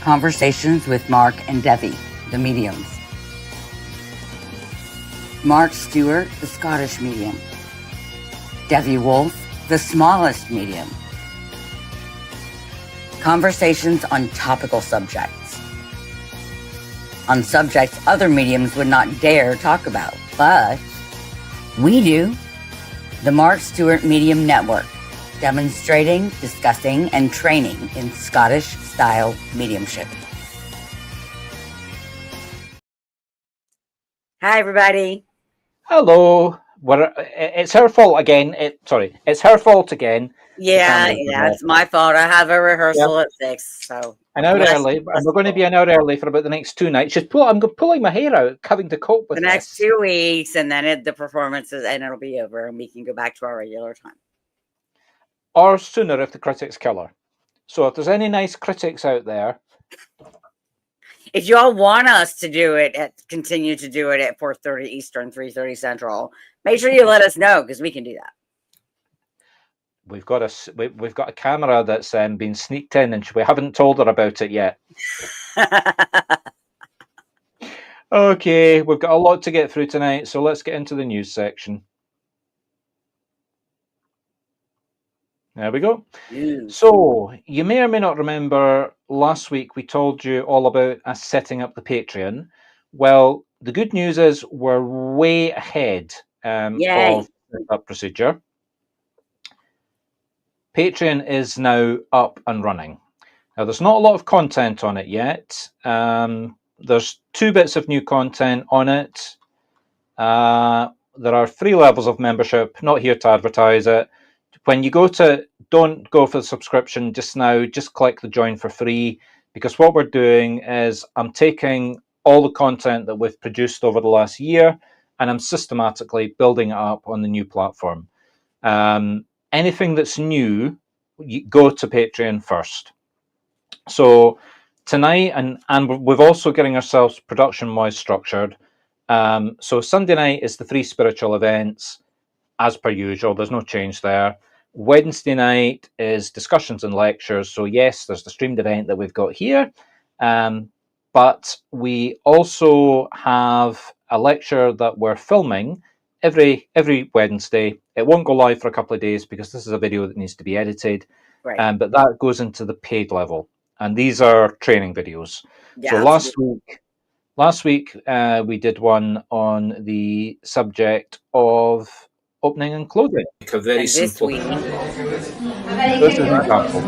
Conversations with Marc and Devi, the mediums. Marc Stuart, the Scottish medium. Devi Wolf, the smallest medium. Conversations on topical subjects. On subjects other mediums would not dare talk about, but we do. The Marc Stuart Medium Network, demonstrating, discussing, and training in Scottish-style mediumship. Hi, everybody. Hello. It's her fault again. It's her fault again. Yeah, it's my fault. I have a rehearsal at 6, so an hour early, and we're going to be an hour early for about the next 2 nights. I'm pulling my hair out, having to cope with the next 2 weeks, and then the performances, and it'll be over, and we can go back to our regular time. Or sooner if the critics kill her. So if there's any nice critics out there, if you all want us to continue to do it at 4:30 Eastern, 3:30 Central, make sure you let us know, because we can do that. We've got a camera that's been sneaked in, and we haven't told her about it yet. Okay, we've got a lot to get through tonight, so let's get into the news section. There we go. So, you may or may not remember last week we told you all about us setting up the Patreon. Well, the good news is we're way ahead of that procedure. Patreon is now up and running. Now, there's not a lot of content on it yet. There's 2 bits of new content on it. There are 3 levels of membership, not here to advertise it. When you don't go for the subscription just now, just click the join for free, because what we're doing is I'm taking all the content that we've produced over the last year and I'm systematically building it up on the new platform. Anything that's new, you go to Patreon first. So tonight, and we're also getting ourselves production-wise structured. So Sunday night is the 3 spiritual events, as per usual. There's no change there. Wednesday night is discussions and lectures. So yes, there's the streamed event that we've got here, but we also have a lecture that we're filming every Wednesday. It won't go live for a couple of days because this is a video that needs to be edited, right. But that goes into the paid level, and these are training videos. Yeah, so last week we did one on the subject of opening and closing. A very simple. This is an example.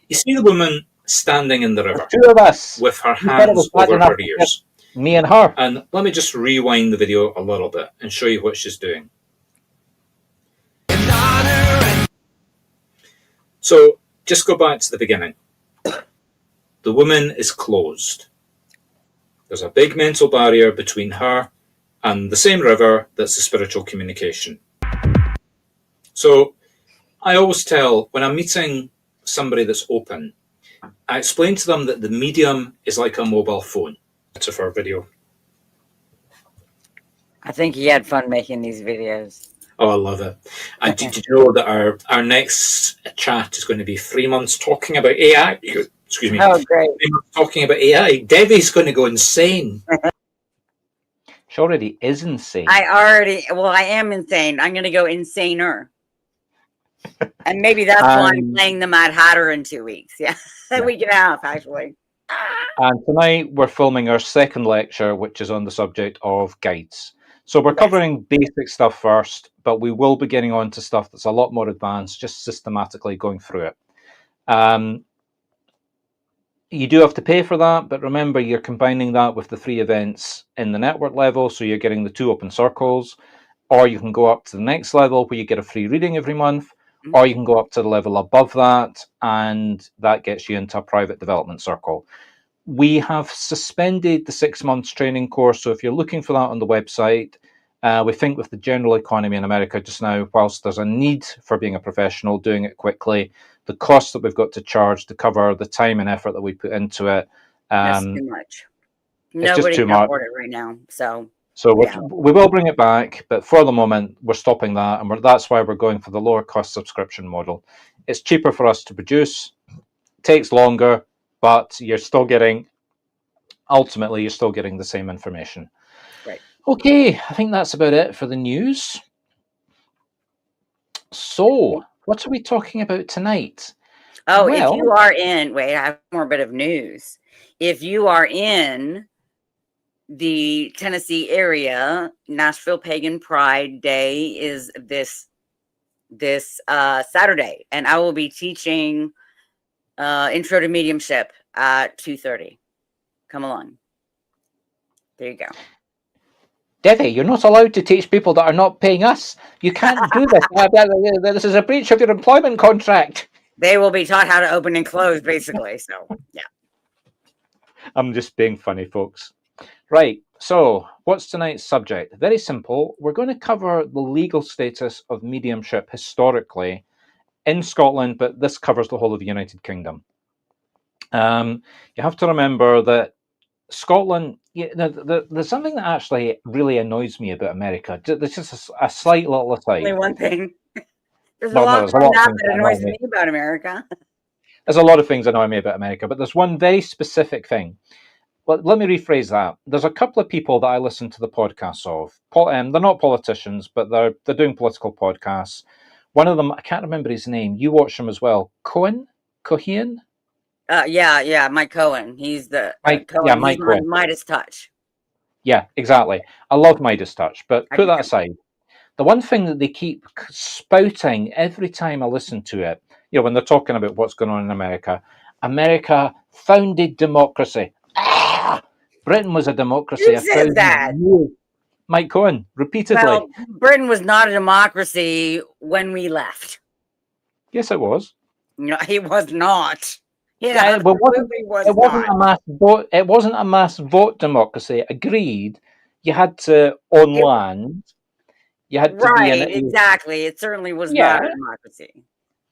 You see the woman standing in the river. 2 of us with her hands over her ears. Me and her. And let me just rewind the video a little bit and show you what she's doing. So just go back to the beginning. The woman is closed. There's a big mental barrier between her and the same river that's the spiritual communication. So I always tell, when I'm meeting somebody that's open, I explain to them that the medium is like a mobile phone. That's for our video. I think he had fun making these videos. Oh, I love it. And did you know that our next chat is going to be 3 months talking about AI? Excuse me. Oh, great. Talking about AI. Devi's going to go insane. She already is insane. I am insane. I'm going to go insaner. And maybe that's why I'm playing the Mad Hatter in 2 weeks. Yeah, a week and a half, actually. And tonight we're filming our 2nd lecture, which is on the subject of guides. So we're covering basic stuff first, but we will be getting on to stuff that's a lot more advanced, just systematically going through it. You do have to pay for that, but remember, you're combining that with the 3 events in the network level, so you're getting the 2 open circles, or you can go up to the next level where you get a free reading every month, or you can go up to the level above that, and that gets you into a private development circle. We have suspended the 6 months training course, so if you're looking for that on the website, we think with the general economy in America just now, whilst there's a need for being a professional, doing it quickly, the cost that we've got to charge to cover the time and effort that we put into it, that's too much. Nobody can afford it right now. So So Yeah. we will bring it back, but for the moment, we're stopping that, and that's why we're going for the lower cost subscription model. It's cheaper for us to produce, takes longer, but ultimately, you're still getting the same information. Right. Okay, I think that's about it for the news. So, what are we talking about tonight? Oh, if Well, you are in, wait, I have more bit of news. If you are in the Tennessee area, Nashville Pagan Pride Day is this Saturday, and I will be teaching Intro to Mediumship at 2:30. Come along. There you go. Devi, you're not allowed to teach people that are not paying us. You can't do this. This is a breach of your employment contract. They will be taught how to open and close, basically. So, yeah. I'm just being funny, folks. Right, so what's tonight's subject? Very simple. We're going to cover the legal status of mediumship historically in Scotland, but this covers the whole of the United Kingdom. You have to remember that Scotland, there's something that actually really annoys me about America. There's just a slight little aside. Only one thing. There's a Well, no, lot there's more a than lot of that things that that annoy annoys me. me about America. There's a lot of things that annoy me about America, but there's one very specific thing. Well, let me rephrase that. There's a couple of people that I listen to the podcasts of. They're not politicians, but they're doing political podcasts. One of them, I can't remember his name. You watch him as well. Cohen? Yeah, Mike Cohen. He's the Mike, Cohen. yeah, He's Mike Cohen. Midas Touch. Yeah, exactly. I love Midas Touch, but I put do that too. aside. The one thing that they keep spouting every time I listen to it, when they're talking about what's going on in America, America founded democracy. Britain was a democracy Who says 1,000 that? years. Mike Cohen, repeatedly. Well, Britain was not a democracy when we left. Yes, it was. No, he was not. Yeah, Yeah, it wasn't a mass vote. It wasn't a mass vote democracy. Agreed. You had to own land. You had to be in Right, it. exactly. It certainly was Yeah, not a democracy.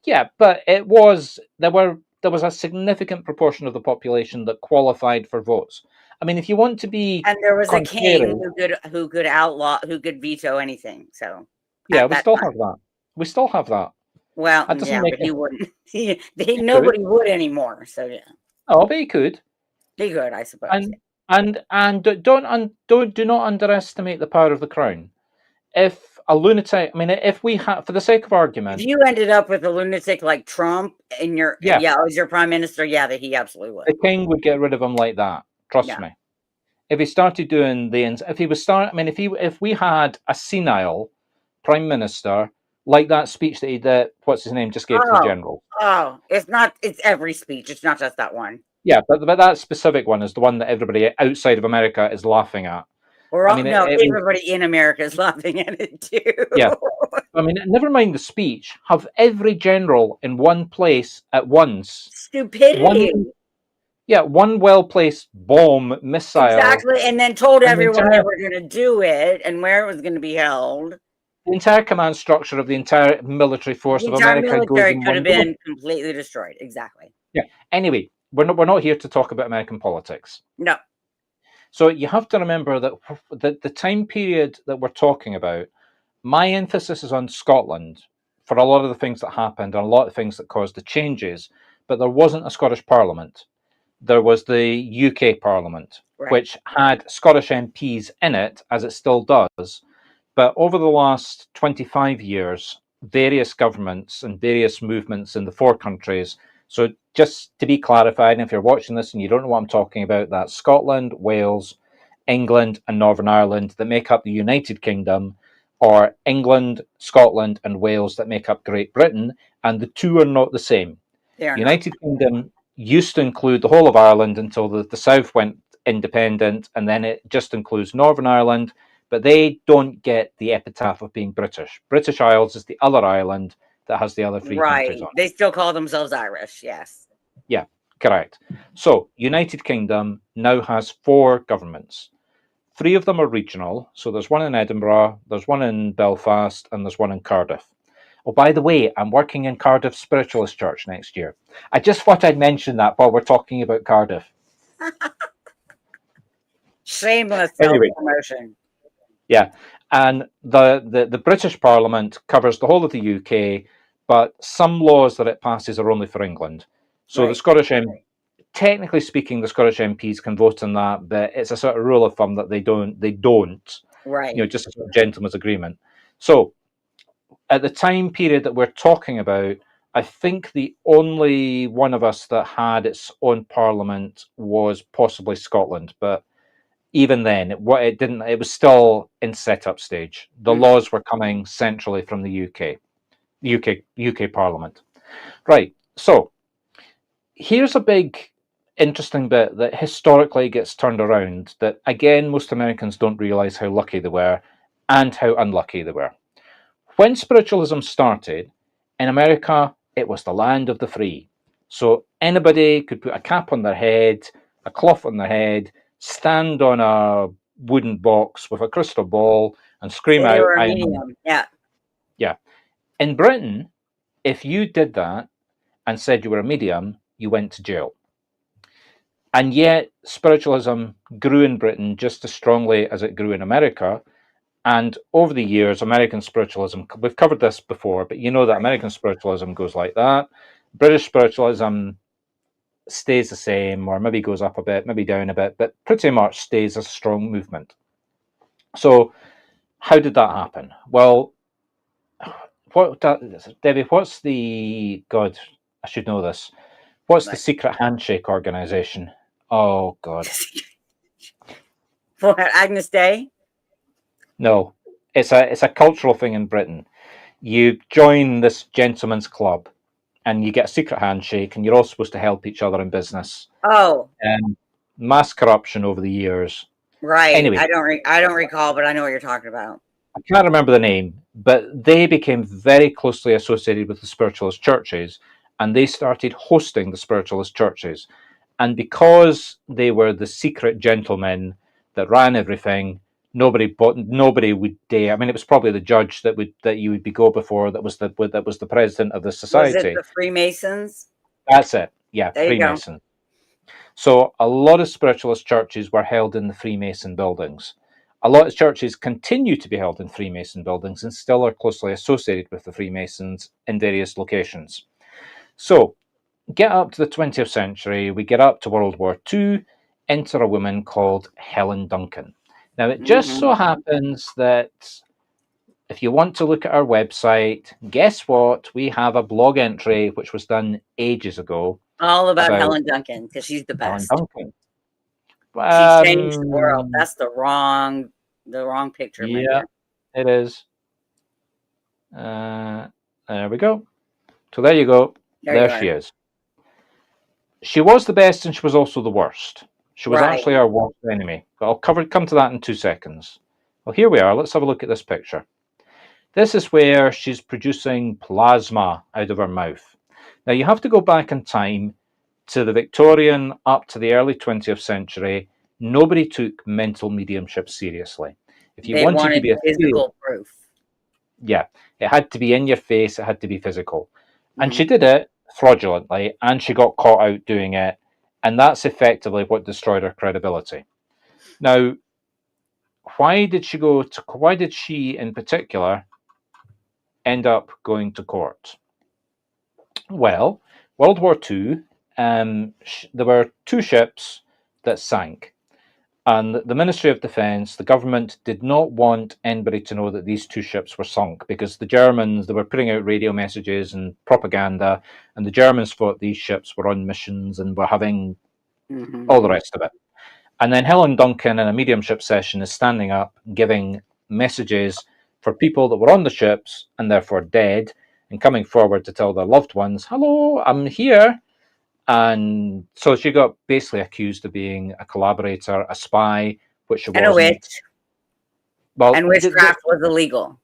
yeah, but it was. There was a significant proportion of the population that qualified for votes. I mean, if you want to be And there was a king contrary, who could veto anything. So yeah, at we that still time. have that. We still have that. Well, That doesn't yeah, make but it. he wouldn't. He could. Nobody would anymore. So yeah, Oh, but he could. he could, I suppose. And do not underestimate the power of the crown. If a lunatic, I mean, if we had, for the sake of If argument, you ended up with a lunatic like Trump as your prime minister, yeah, that he absolutely would. the king would get rid of him like that. Trust me. If he started doing if we had a senile prime minister like that speech that what's his name, just gave to the general. Oh, it's every speech. It's not just that one. Yeah, but that specific one is the one that everybody outside of America is laughing at. Everybody in America is laughing at it too. Yeah. I mean, never mind the speech. Have every general in one place at once. Stupidity. One well-placed bomb missile. Exactly, and then told everyone they were going to do it and where it was going to be held. The entire command structure of the entire military force of America military could have been completely destroyed. Exactly. Yeah. Anyway, we're not here to talk about American politics. No. So you have to remember that the time period that we're talking about, my emphasis is on Scotland for a lot of the things that happened and a lot of things that caused the changes, but there wasn't a Scottish Parliament. There was the UK Parliament, which had Scottish MPs in it, as it still does. But over the last 25 years, various governments and various movements in the four countries. So just to be clarified, and if you're watching this and you don't know what I'm talking about, that's Scotland, Wales, England, and Northern Ireland that make up the United Kingdom, or England, Scotland, and Wales that make up Great Britain, and the two are not the same. United Kingdom used to include the whole of Ireland until the South went independent, and then it just includes Northern Ireland, but they don't get the epitaph of being British. British Isles is the other island that has the other three countries on it. They still call themselves Irish, yes. Yeah, correct. So, United Kingdom now has 4 governments. 3 of them are regional, so there's one in Edinburgh, there's one in Belfast, and there's one in Cardiff. Oh, by the way, I'm working in Cardiff Spiritualist Church next year. I just thought I'd mention that while we're talking about Cardiff. Shameless self-promotion. Yeah, and the British Parliament covers the whole of the UK, but some laws that it passes are only for England. So the Right. Scottish technically speaking, the Scottish MPs can vote on that, but it's a sort of rule of thumb that they don't. Right. Just a sort of gentleman's agreement. So at the time period that we're talking about, I think the only one of us that had its own parliament was possibly Scotland, but even then, it didn't. It was still in setup stage. The Mhm. laws were coming centrally from the UK Parliament. Right. So here's a big, interesting bit that historically gets turned around. That again, most Americans don't realize how lucky they were, and how unlucky they were. When spiritualism started in America, it was the land of the free. So anybody could put a cap on their head, a cloth on their head, stand on a wooden box with a crystal ball and scream Say they out, were a I am. medium. Yeah. Yeah. In Britain, if you did that and said you were a medium, you went to jail. And yet, spiritualism grew in Britain just as strongly as it grew in America. And over the years, American spiritualism, we've covered this before, but you know that American spiritualism goes like that. British spiritualism stays the same, or maybe goes up a bit, maybe down a bit, but pretty much stays a strong movement. So, how did that happen? Well, Debbie, what's the, God, I should know this. What's the Like, secret handshake organization? Oh, God. for Agnes Day? No, it's a cultural thing in Britain. You join this gentleman's club, and you get a secret handshake, and you're all supposed to help each other in business. Oh, Mass corruption over the years. right. Anyway, I don't recall, but I know what you're talking about. I can't remember the name, but they became very closely associated with the spiritualist churches, and they started hosting the spiritualist churches. And because they were the secret gentlemen that ran everything, nobody would dare. I mean, it was probably the judge that you would be go before that was the president of the Was it society. the Freemasons? That's it. Yeah, There you go. Freemason. So a lot of spiritualist churches were held in the Freemason buildings. A lot of churches continue to be held in Freemason buildings and still are closely associated with the Freemasons in various locations. So get up to the 20th century, we get up to World War II, enter a woman called Helen Duncan. Now, it just Mm-hmm. so happens that if you want to look at our website, guess what? We have a blog entry which was done ages ago All about about Helen Duncan because she's the Helen best. Duncan. She changed the world. Um, That's the wrong picture, my yeah, dear. it is. Uh, there we go. So there you go. There you There are. she is. She was the best and she was also the worst. She was Right. actually our worst enemy. But I'll come to that in 2 seconds. Well, here we are. Let's have a look at this picture. This is where she's producing plasma out of her mouth. Now, you have to go back in time to the Victorian up to the early 20th century. Nobody took mental mediumship seriously. If you They wanted to wanted be a theorist, physical proof. yeah, it had to be in your face, it had to be physical. And Mm-hmm. she did it fraudulently, and she got caught out doing it. And that's effectively what destroyed her credibility. Now, why did she in particular end up going to court? Well, World War II, there were two ships that sank. And the Ministry of Defence, the government, did not want anybody to know that these two ships were sunk because the Germans, they were putting out radio messages and propaganda, and the Germans thought these ships were on missions and were having all the Mm-hmm. rest of it. And then Helen Duncan in a mediumship session is standing up giving messages for people that were on the ships and therefore dead and coming forward to tell their loved ones, hello, I'm here. And so she got basically accused of being a collaborator, a spy, which she And a wasn't. witch. Well, And witchcraft was illegal.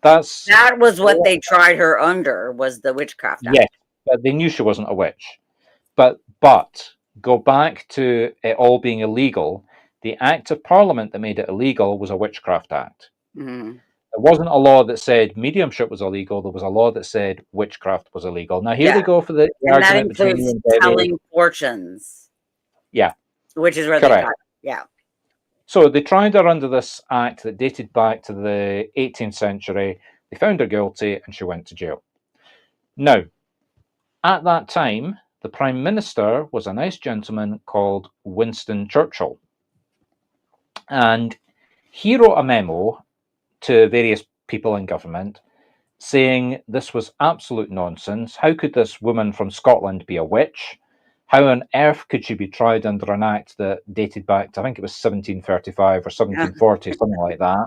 that's That was what they tried her under, was the Witchcraft Act. yes, but they knew she wasn't a witch. But go back to it all being illegal. The Act of Parliament that made it illegal was a Witchcraft Act. Mm-hmm. There wasn't a law that said mediumship was illegal. There was a law that said witchcraft was illegal. Now here Yeah. we go for the And that argument between you includes and Debbie. telling fortunes. Yeah, Which is where they correct. got it. Yeah. So they tried her under this act that dated back to the 18th century. They found her guilty and she went to jail. Now, at that time, the Prime Minister was a nice gentleman called Winston Churchill. And he wrote a memo to various people in government saying this was absolute nonsense. How could this woman from Scotland be a witch? How on earth could she be tried under an act that dated back to, I think it was 1735 or 1740, something like that?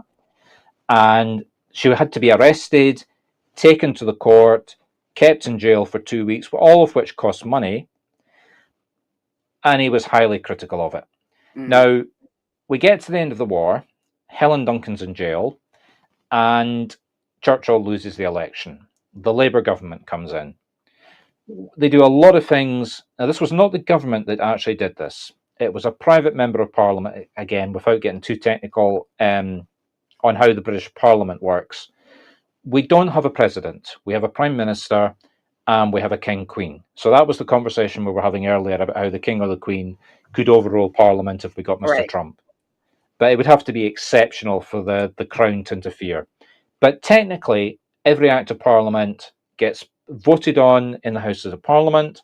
And she had to be arrested, taken to the court, kept in jail for 2 weeks, all of which cost money. And he was highly critical of it. Now, we get to the end of the war, Helen Duncan's in jail, and Churchill loses the election. The Labour government comes in. They do a lot of things. Now, this was not the government that actually did this. It was a private member of Parliament, again, without getting too technical on how the British Parliament works. We don't have a president. We have a Prime Minister and we have a King Queen. So that was the conversation we were having earlier about how the King or the Queen could overrule Parliament if we got Mr. Right. Trump. But it would have to be exceptional for the Crown to interfere. But technically, every Act of Parliament gets voted on in the Houses of Parliament.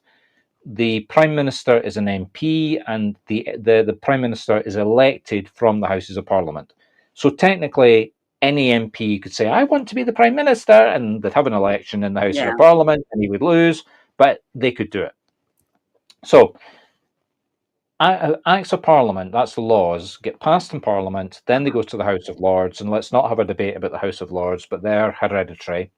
The Prime Minister is an MP, and the Prime Minister is elected from the Houses of Parliament. So technically, any MP could say, I want to be the Prime Minister, and they'd have an election in the Houses of Parliament, and he would lose, but they could do it. So Acts of Parliament, that's the laws, get passed in Parliament, then they go to the House of Lords, and let's not have a debate about the House of Lords, but they're hereditary.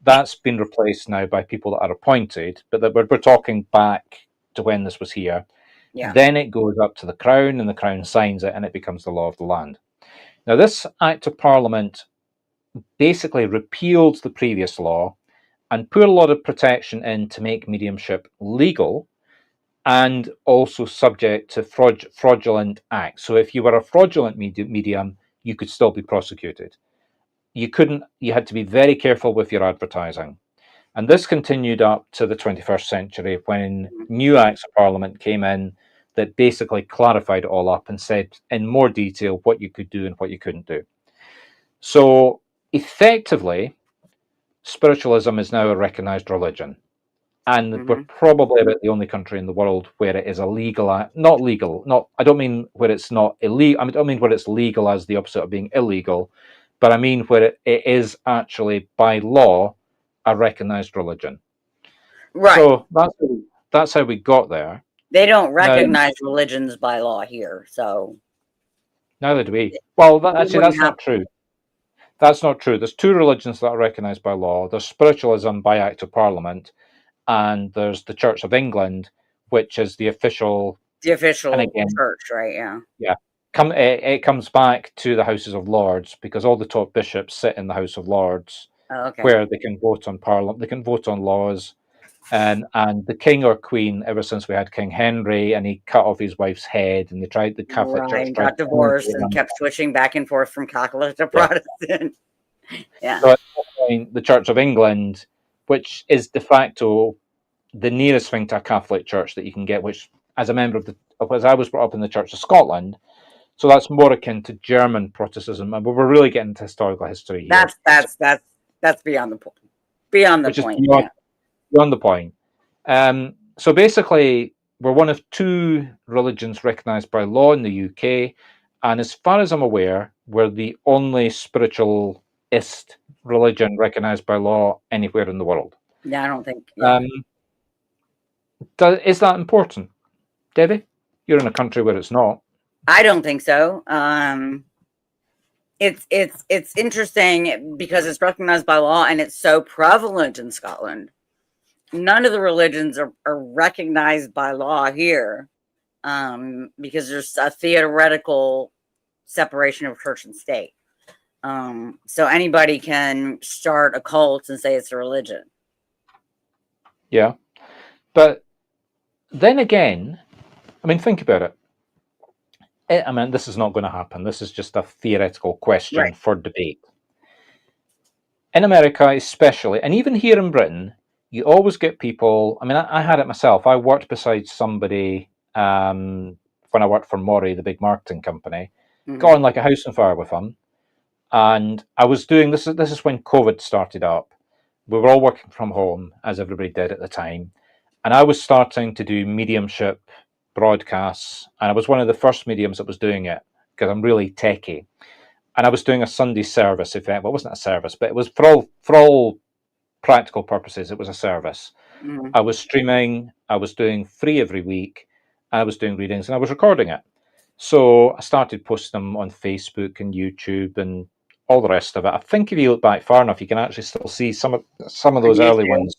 That's been replaced now by people that are appointed, but that we're talking back to when this was here. Yeah. Then it goes up to the Crown, and the Crown signs it, and it becomes the law of the land. Now, this Act of Parliament basically repealed the previous law and put a lot of protection in to make mediumship legal and also subject to fraudulent acts. So if you were a fraudulent medium, you could still be prosecuted. You had to be very careful with your advertising. And this continued up to the 21st century when new Acts of Parliament came in that basically clarified it all up and said in more detail what you could do and what you couldn't do. So effectively, spiritualism is now a recognized religion. And we're probably about the only country in the world where it is a legal, I don't mean where it's not illegal, I don't mean where it's legal as the opposite of being illegal, but I mean where it is actually by law a recognized religion. Right. So that's how we got there. They don't recognize religions by law here, so. Neither do we. Well, that's not true. That's not true. There's two religions that are recognized by law. There's spiritualism by Act of Parliament, and there's the Church of England, which is the official church, right? Yeah. Yeah. It comes back to the Houses of Lords because all the top bishops sit in the House of Lords, where they can vote on Parliament, they can vote on laws, and the King or Queen. Ever since we had King Henry, and he cut off his wife's head, and they tried the Catholic Church got divorced and kept switching back and forth from Catholic to Protestant. Yeah. So at that point, the Church of England, which is de facto the nearest thing to a Catholic Church that you can get, which as a member as I was brought up in the Church of Scotland. So that's more akin to German Protestantism, and we're really getting into historical history here. That's beyond the point. Beyond the point. So basically, we're one of two religions recognised by law in the UK, and as far as I'm aware, we're the only spiritualist religion recognised by law anywhere in the world. Yeah, I don't think. Is that important, Devi? You're in a country where it's not. I don't think so. It's interesting because it's recognized by law and it's so prevalent in Scotland. None of the religions are recognized by law here because there's a theoretical separation of church and state. So anybody can start a cult and say it's a religion. Yeah. But then again, I mean, think about it. I mean, this is not going to happen. This is just a theoretical question for debate. In America, especially, and even here in Britain, you always get people. I mean, I had it myself. I worked beside somebody when I worked for Maury, the big marketing company, got on like a house on fire with him. And I was doing this. This is when COVID started up. We were all working from home, as everybody did at the time. And I was starting to do mediumship broadcasts. And I was one of the first mediums that was doing it because I'm really techie. And I was doing a Sunday service event. Well, it wasn't a service, but it was for all practical purposes, it was a service. I was streaming. I was doing 3 every week. I was doing readings and I was recording it. So I started posting them on Facebook and YouTube and all the rest of it. I think if you look back far enough, you can actually still see some of those early ones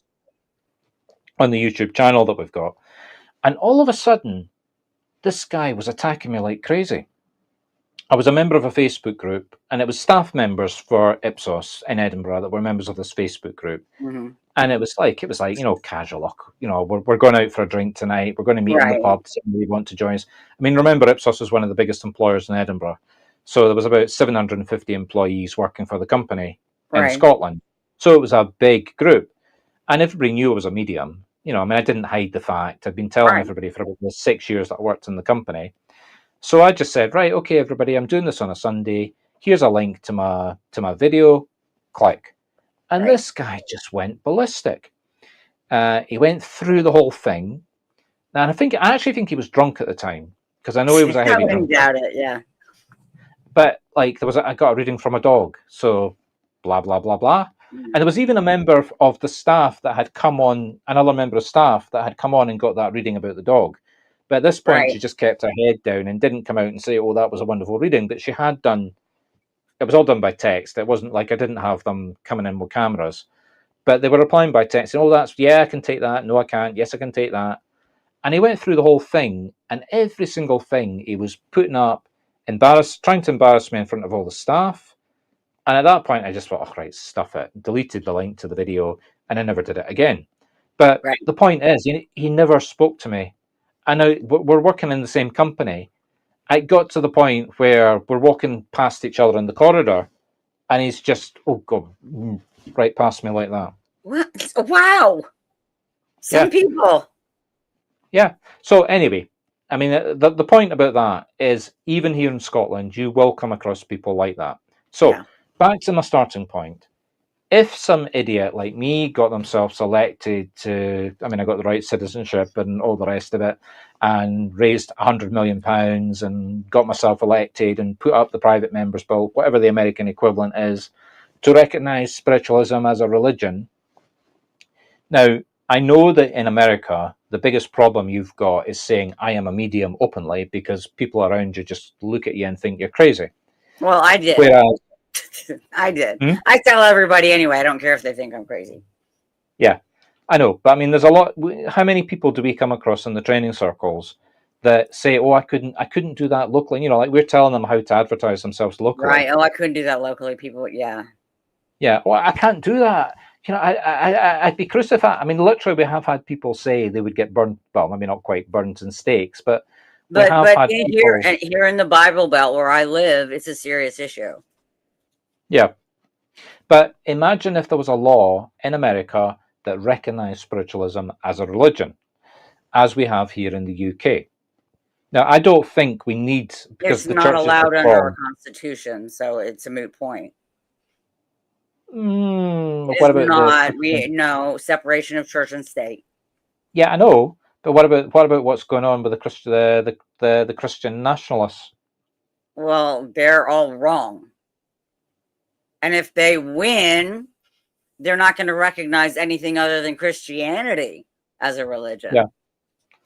on the YouTube channel that we've got. And all of a sudden, this guy was attacking me like crazy. I was a member of a Facebook group, and it was staff members for Ipsos in Edinburgh that were members of this Facebook group. And it was like, casual. We're going out for a drink tonight. We're going to meet in the pub. Somebody want to join us. I mean, remember, Ipsos is one of the biggest employers in Edinburgh. So there was about 750 employees working for the company in Scotland. So it was a big group. And everybody knew I was a medium. I didn't hide the fact. I'd been telling everybody for about the 6 years that I worked in the company. So I just said, right, okay, everybody, I'm doing this on a Sunday. Here's a link to my video. Click. And this guy just went ballistic. He went through the whole thing. And I actually think he was drunk at the time, because I know he was a heavy drinker. Doubt it, yeah. But I got a reading from a dog, so blah blah blah blah. And there was even a member of the staff that had come on, another member of staff that had come on and got that reading about the dog. But at this point, she just kept her head down and didn't come out and say, "Oh, that was a wonderful reading." But she had done. It was all done by text. It wasn't like I didn't have them coming in with cameras, but they were replying by text. And, I can take that. No, I can't. Yes, I can take that. And he went through the whole thing, and every single thing he was putting up, trying to embarrass me in front of all the staff. And at that point, I just thought, right, stuff it. Deleted the link to the video, and I never did it again. But the point is, he never spoke to me. And now we're working in the same company. It got to the point where we're walking past each other in the corridor, and he's just, right past me like that. What? Wow. Some people. Yeah. So anyway, I mean, the point about that is, even here in Scotland, you will come across people like that. So back to my starting point. If some idiot like me got themselves elected I got the right citizenship and all the rest of it, and raised £100 million and got myself elected and put up the private members bill, whatever the American equivalent is, to recognise spiritualism as a religion. Now, I know that in America, the biggest problem you've got is saying, I am a medium openly, because people around you just look at you and think you're crazy. Well, I did. Whereas, I did. I tell everybody anyway. I don't care if they think I'm crazy. Yeah, I know. But I mean, there's a lot. How many people do we come across in the training circles that say, "Oh, I couldn't do that locally." Like we're telling them how to advertise themselves locally. Right. Oh, I couldn't do that locally. People, yeah. Yeah. Well, I can't do that. I'd be crucified. I mean, literally, we have had people say they would get burned. Well, maybe not quite burned in stakes, but here in the Bible Belt where I live, it's a serious issue. Yeah. But imagine if there was a law in America that recognized spiritualism as a religion, as we have here in the UK. Now, I don't think we need, because it's not allowed under our Constitution, so it's a moot point. What about no separation of church and state. Yeah, I know, but what about what's going on with the Christian nationalists? Well, they're all wrong. And if they win, they're not going to recognize anything other than Christianity as a religion. Yeah.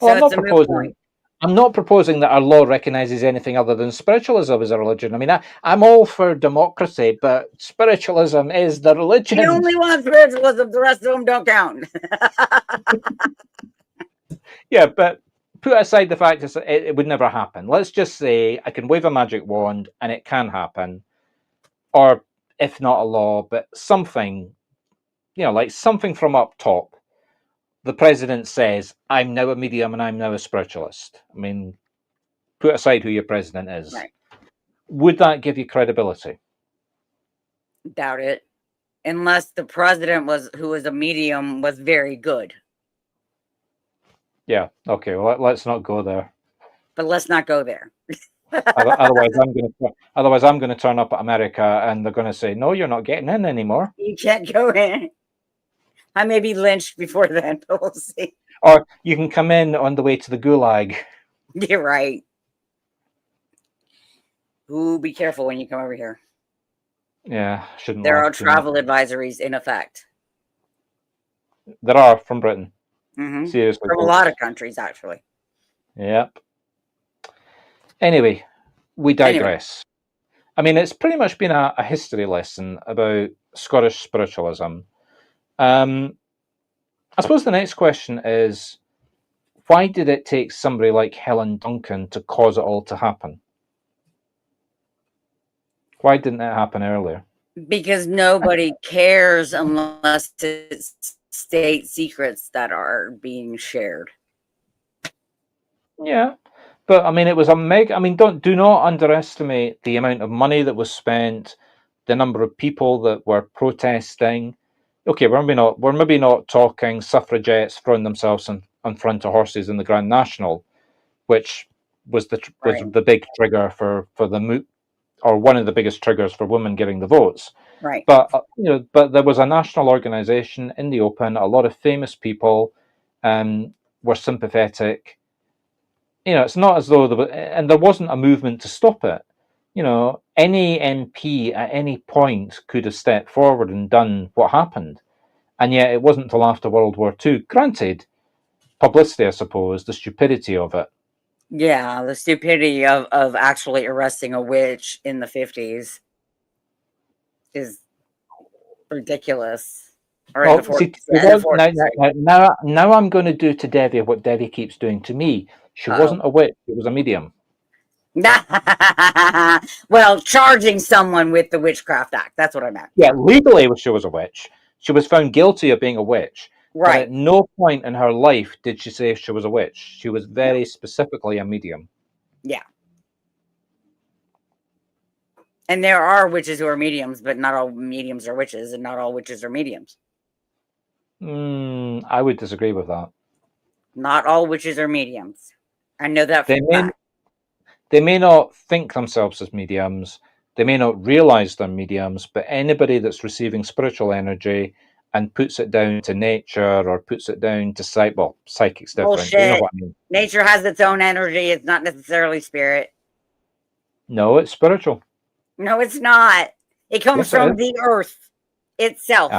Well, so I'm not proposing that our law recognizes anything other than spiritualism as a religion. I mean, I'm all for democracy, but spiritualism is the religion. You only want spiritualism. The rest of them don't count. Yeah, but put aside the fact that it would never happen. Let's just say I can wave a magic wand and it can happen. Or if not a law, but something, like something from up top. The president says, I'm now a medium and I'm now a spiritualist. I mean, put aside who your president is. Right. Would that give you credibility? Doubt it. Unless the president who was a medium was very good. Yeah. Okay. Well, let's not go there. But let's not go there. Otherwise, I'm going to turn up at America, and they're going to say, "No, you're not getting in anymore." You can't go in. I may be lynched before then, but we'll see. Or you can come in on the way to the gulag. You're right. Ooh, be careful when you come over here. Yeah, shouldn't There laugh are too much. travel advisories in effect. There are from Britain. Mm-hmm. Seriously, From a folks. lot of countries, actually. Yep. Anyway, we digress. I mean, it's pretty much been a history lesson about Scottish spiritualism. I suppose the next question is, why did it take somebody like Helen Duncan to cause it all to happen? Why didn't it happen earlier? Because nobody cares unless it's state secrets that are being shared. Yeah, but I mean, it was a mega. I mean, do not underestimate the amount of money that was spent, the number of people that were protesting. Okay, we're maybe not talking suffragettes throwing themselves in front of horses in the Grand National, which was the big trigger for the or one of the biggest triggers for women getting the votes. Right. But but there was a national organisation in the open. A lot of famous people were sympathetic. It's not as though there wasn't a movement to stop it. Any MP at any point could have stepped forward and done what happened, and yet it wasn't until after World War II. Granted, publicity, I suppose, the stupidity of it. Yeah, the stupidity of actually arresting a witch in the 50s is ridiculous. Or in the 40s. Now I'm going to do to Devi what Devi keeps doing to me. She wasn't a witch; it was a medium. Well, charging someone with the Witchcraft Act. That's what I meant. Yeah, legally she was a witch. She was found guilty of being a witch. Right. But at no point in her life did she say she was a witch. She was very specifically a medium. Yeah. And there are witches who are mediums, but not all mediums are witches, and not all witches are mediums. I would disagree with that. Not all witches are mediums. I know that for a fact. They may not think themselves as mediums. They may not realize they're mediums, but anybody that's receiving spiritual energy and puts it down to nature or puts it down to psychic's different. Bullshit. You know what I mean? Nature has its own energy. It's not necessarily spirit. No, it's spiritual. No, it's not. It comes from the earth itself.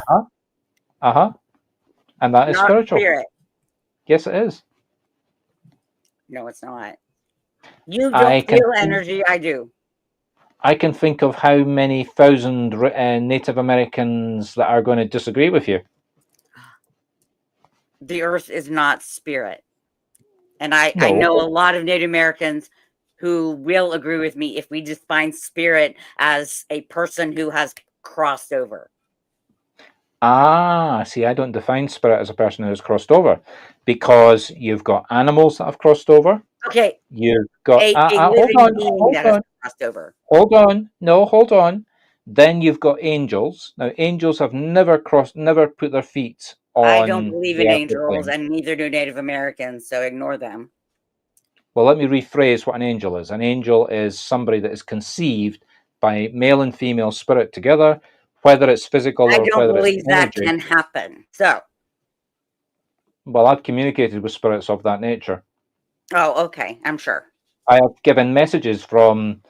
And that is spiritual. Spirit. Yes, it is. No, it's not. You don't feel energy. I do. I can think of how many thousand Native Americans that are going to disagree with you. The earth is not spirit. And I know a lot of Native Americans who will agree with me if we define spirit as a person who has crossed over. See, I don't define spirit as a person who has crossed over, because you've got animals that have crossed over. Okay. You've got crossed over. Hold on. Then you've got angels. Now, angels have never put their feet on. I don't believe in angels, and neither do Native Americans, so ignore them. Well, let me rephrase what an angel is. An angel is somebody that is conceived by male and female spirit together, whether it's physical or whether it's energy. I don't believe that can happen. So. Well, I've communicated with spirits of that nature. Oh, okay. I'm sure. I have given messages from,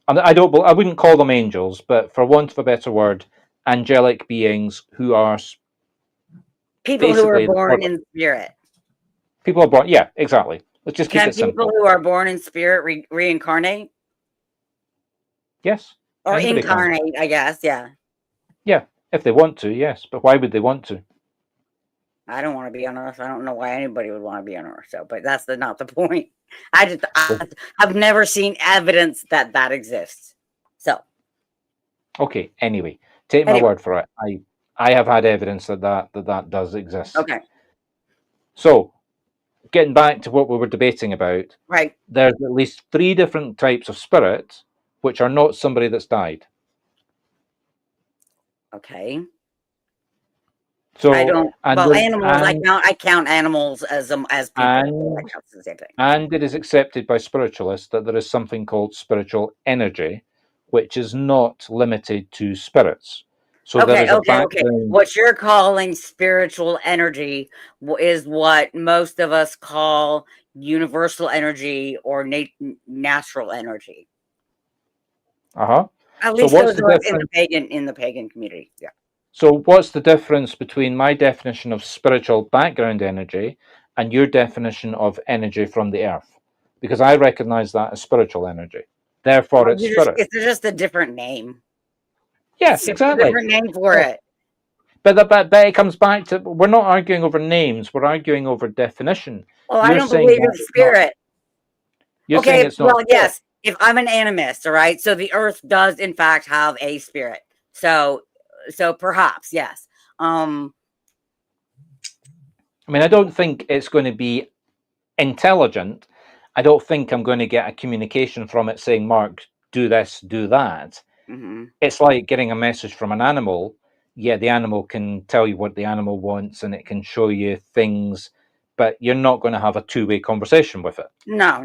I wouldn't call them angels, but for want of a better word, angelic beings who are people who are born in spirit. People are born, yeah, exactly. Let's just keep it simple. People who are born in spirit reincarnate? Yes. Or incarnate, I guess, yeah. Yeah, if they want to, yes. But why would they want to? I don't want to be on Earth. I don't know why anybody would want to be on Earth. So, but that's not the point. I've never seen evidence that exists. So. Okay. Anyway, take my word for it. I have had evidence that does exist. Okay. So, getting back to what we were debating about. Right. There's at least 3 different types of spirit, which are not somebody that's died. Okay. So I don't. and Well, the- animals. I count animals as people. and That counts as the same thing. and it is accepted by spiritualists that there is something called spiritual energy, which is not limited to spirits. So there Okay, is a okay. background. What you're calling spiritual energy is what most of us call universal energy or natural energy. Uh-huh. At So least what's those the of us difference? in the pagan community. Yeah. So what's the difference between my definition of spiritual background energy and your definition of energy from the earth? Because I recognize that as spiritual energy. Therefore, Well, it's spirit. it's just a different name. Yeah, It's just a exactly. different name for Yeah. it. But it comes back to, we're not arguing over names, we're arguing over definition. Well, I You're don't saying believe in that it's not. spirit. You're saying Okay, it's not well, spirit. yes. If I'm an animist, all right. So the Earth does, in fact, have a spirit. So perhaps yes. I mean, I don't think it's going to be intelligent. I don't think I'm going to get a communication from it saying, Mark, do this, do that. Mm-hmm. It's like getting a message from an animal. Yeah, the animal can tell you what the animal wants and it can show you things, but you're not going to have a two-way conversation with it. No.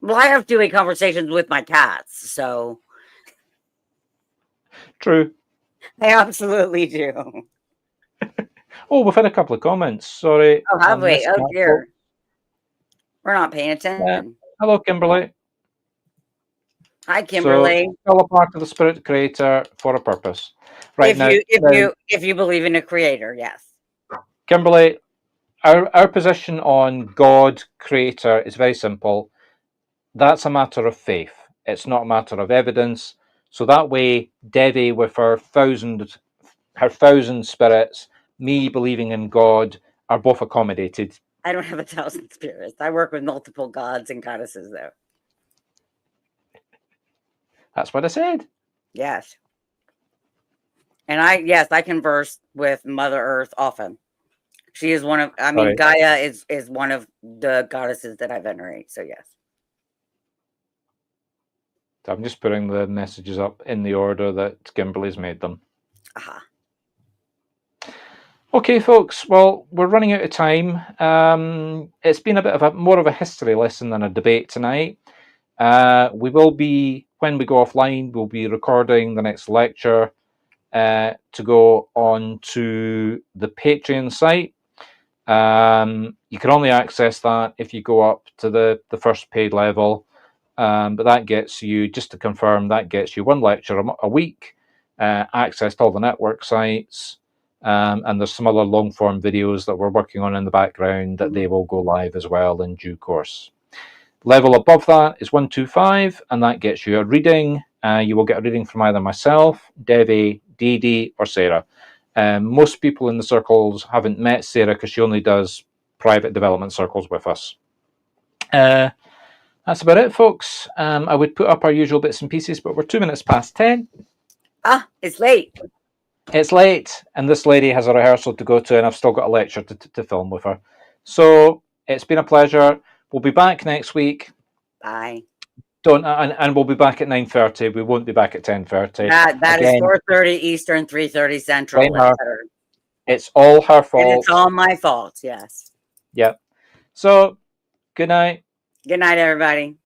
Well, I have two-way conversations with my cats, so True. I absolutely do. Oh, we've had a couple of comments. Sorry. Oh, have I we? missed Oh that. dear. We're not paying Yeah. attention. Hello, Kimberly. Hi, So, Kimberly. still a part of the Spirit Creator for a purpose. Right now, If you believe in a creator, yes. Kimberly, our position on God Creator is very simple. That's a matter of faith. It's not a matter of evidence. So that way, Devi with her thousand spirits, me believing in God, are both accommodated. I don't have 1,000 spirits. I work with multiple gods and goddesses, though. That's what I said. Yes. And I converse with Mother Earth often. She is one of, Sorry. Gaia is one of the goddesses that I venerate. So yes. I'm just putting the messages up in the order that Kimberly's made them. Aha. Okay, folks. Well, we're running out of time. It's been a bit of more of a history lesson than a debate tonight. We will be, when we go offline, we'll be recording the next lecture to go on to the Patreon site. You can only access that if you go up to the first paid level. But that gets you, just to confirm, that gets you one lecture a week, access to all the network sites, and there's some other long form videos that we're working on in the background that they will go live as well in due course. Level above that is 125, and that gets you a reading. You will get a reading from either myself, Devi, Dee Dee, or Sarah. Most people in the circles haven't met Sarah because she only does private development circles with us. That's about it, folks. I would put up our usual bits and pieces, but we're 2 minutes past 10. It's late. It's late, and this lady has a rehearsal to go to, and I've still got a lecture to film with her. So it's been a pleasure. We'll be back next week. Bye. And we'll be back at 9:30. We won't be back at 10:30. That is 4:30 Eastern, 3:30 Central. It's all her fault. And it's all my fault. Yes. Yep. So, good night. Good night, everybody.